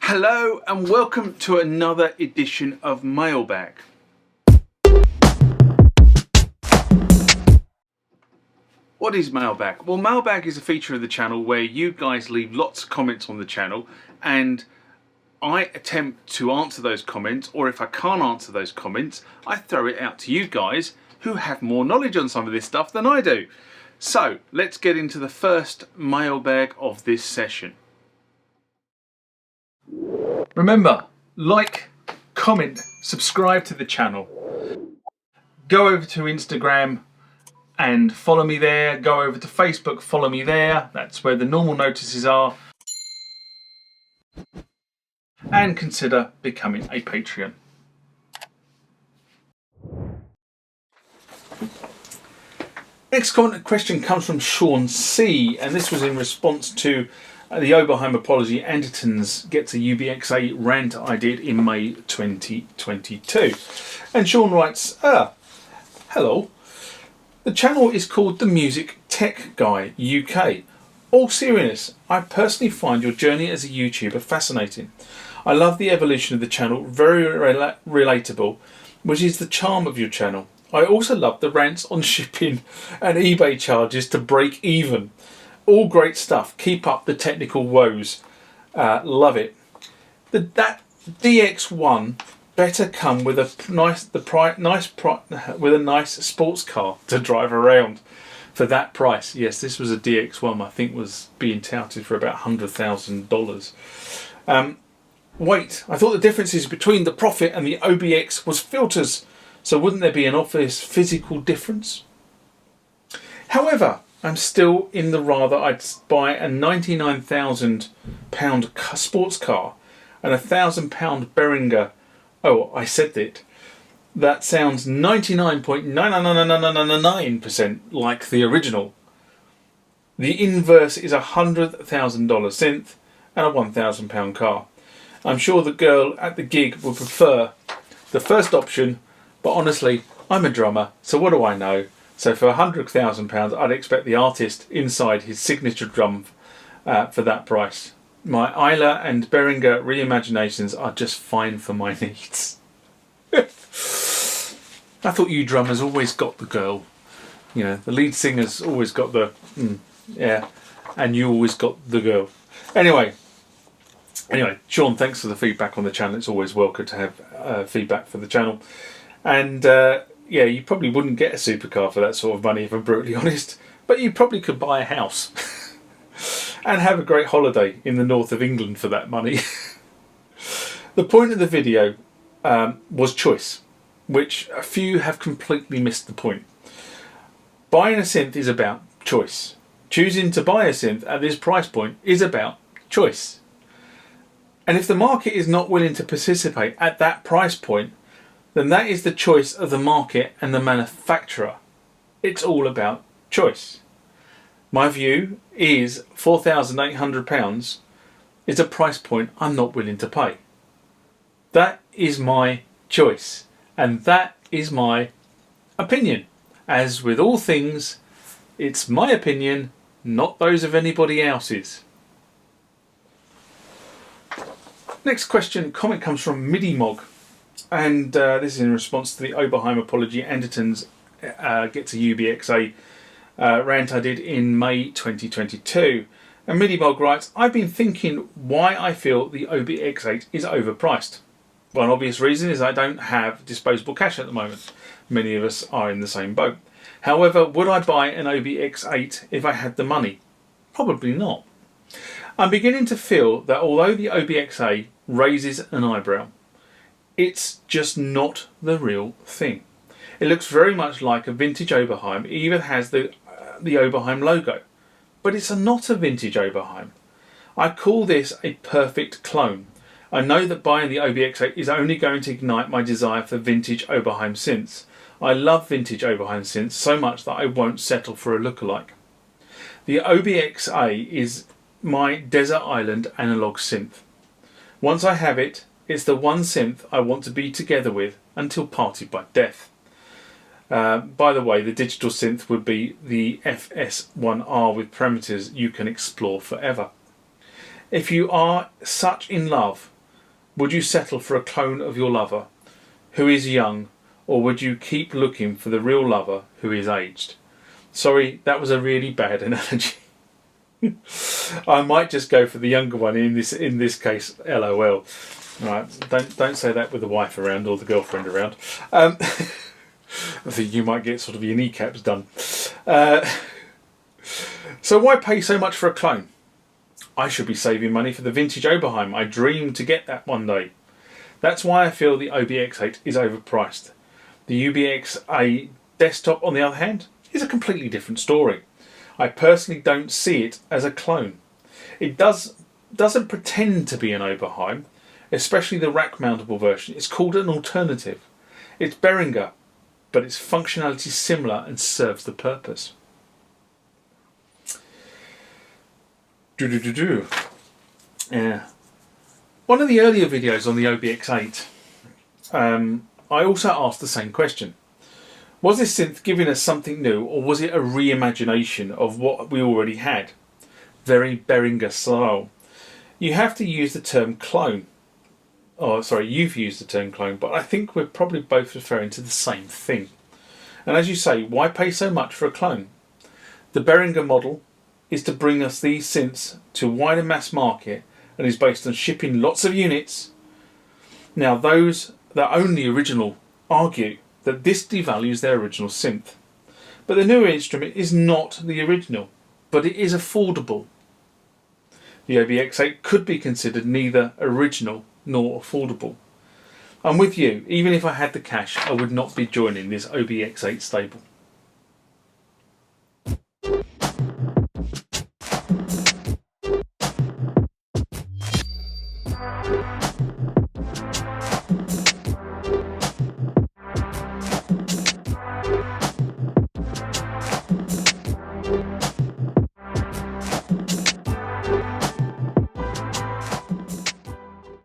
Hello and welcome to another edition of Mailbag. What is Mailbag? Well, Mailbag is a feature of the channel where you guys leave lots of comments on the channel and I attempt to answer those comments, or if I can't answer those comments, I throw it out to you guys who have more knowledge on some of this stuff than I do. So let's get into the first mailbag of this session. Remember, like, comment, subscribe to the channel. Go over to Instagram and follow me there. Go over to Facebook, follow me there. That's where the normal notices are. And consider becoming a Patreon. Next question comes from Sean C, and this was in response to the Oberheim apology Anderton's Gets a OB-X8 rant I did in May 2022. And Sean writes, hello. The channel is called The Music Tech Guy UK. All seriousness, I personally find your journey as a YouTuber fascinating. I love the evolution of the channel, very relatable, which is the charm of your channel. I also love the rants on shipping and eBay charges to break even. All great stuff. Keep up the technical woes. Love it. That DX1 better come with a nice sports car to drive around for that price. Yes, this was a DX1. I think was being touted for about $100,000. Wait, I thought the differences between the Profit and the OB-X was filters. So wouldn't there be an obvious physical difference? However, I'm still in the rather I'd buy a £99,000 sports car and a £1,000 Behringer. Oh, I said it. That sounds 99.99999% like the original. The inverse is a $100,000 synth and a £1,000 car. I'm sure the girl at the gig would prefer the first option, but honestly, I'm a drummer, so what do I know? So for £100,000, I'd expect the artist inside his signature drum for that price. My Isla and Behringer reimaginations are just fine for my needs. I thought you drummers always got the girl. You know, the lead singer's always got the, and you always got the girl. Anyway, Sean, thanks for the feedback on the channel. It's always welcome to have feedback for the channel. And yeah, you probably wouldn't get a supercar for that sort of money, if I'm brutally honest. But you probably could buy a house and have a great holiday in the north of England for that money. The point of the video was choice, which a few have completely missed the point. Buying a synth is about choice. Choosing to buy a synth at this price point is about choice. And if the market is not willing to participate at that price point, then that is the choice of the market and the manufacturer. It's all about choice. My view is £4,800 is a price point I'm not willing to pay. That is my choice, and that is my opinion. As with all things, it's my opinion, not those of anybody else's. Next comment comes from Midimog, and this is in response to the Oberheim apology Anderton's Gets a OB-X8 rant I did in May 2022. And Midimog writes, I've been thinking why I feel the OB-X8 is overpriced. One obvious reason is I don't have disposable cash at the moment. Many of us are in the same boat. However, would I buy an OB-X8 if I had the money? Probably not. I'm beginning to feel that although the OB-X8 raises an eyebrow, it's just not the real thing. It looks very much like a vintage Oberheim. It even has the Oberheim logo, but it's not a vintage Oberheim. I call this a perfect clone. I know that buying the OB-X8 is only going to ignite my desire for vintage Oberheim synths. I love vintage Oberheim synths so much that I won't settle for a lookalike. The OB-X8 is my desert island analog synth. Once I have it, it's the one synth I want to be together with until parted by death. By the way, the digital synth would be the FS1R with parameters you can explore forever. If you are such in love Would you settle for a clone of your lover who is young, or would you keep looking for the real lover who is aged? Sorry, that was a really bad analogy. I might just go for the younger one in this case. LOL. Right, don't say that with the wife around or the girlfriend around. I think you might get sort of your kneecaps done. So why pay so much for a clone? I should be saving money for the vintage Oberheim. I dream to get that one day. That's why I feel the OB-X8 is overpriced. The UBX8 desktop, on the other hand, is a completely different story. I personally don't see it as a clone. It doesn't pretend to be an Oberheim, especially the rack-mountable version. It's called an alternative. It's Behringer, but its functionality is similar and serves the purpose. Yeah. One of the earlier videos on the OB-X8, I also asked the same question. Was this synth giving us something new, or was it a reimagination of what we already had? Very Behringer style. You have to use the term clone. Oh, sorry, you've used the term clone, but I think we're probably both referring to the same thing. And as you say, why pay so much for a clone? The Behringer model is to bring us these synths to a wider mass market and is based on shipping lots of units. Now, those that own the original argue that this devalues their original synth. But the newer instrument is not the original, but it is affordable. The OB-X8 could be considered neither original nor affordable. I'm with you, even if I had the cash, I would not be joining this OB-X8 stable.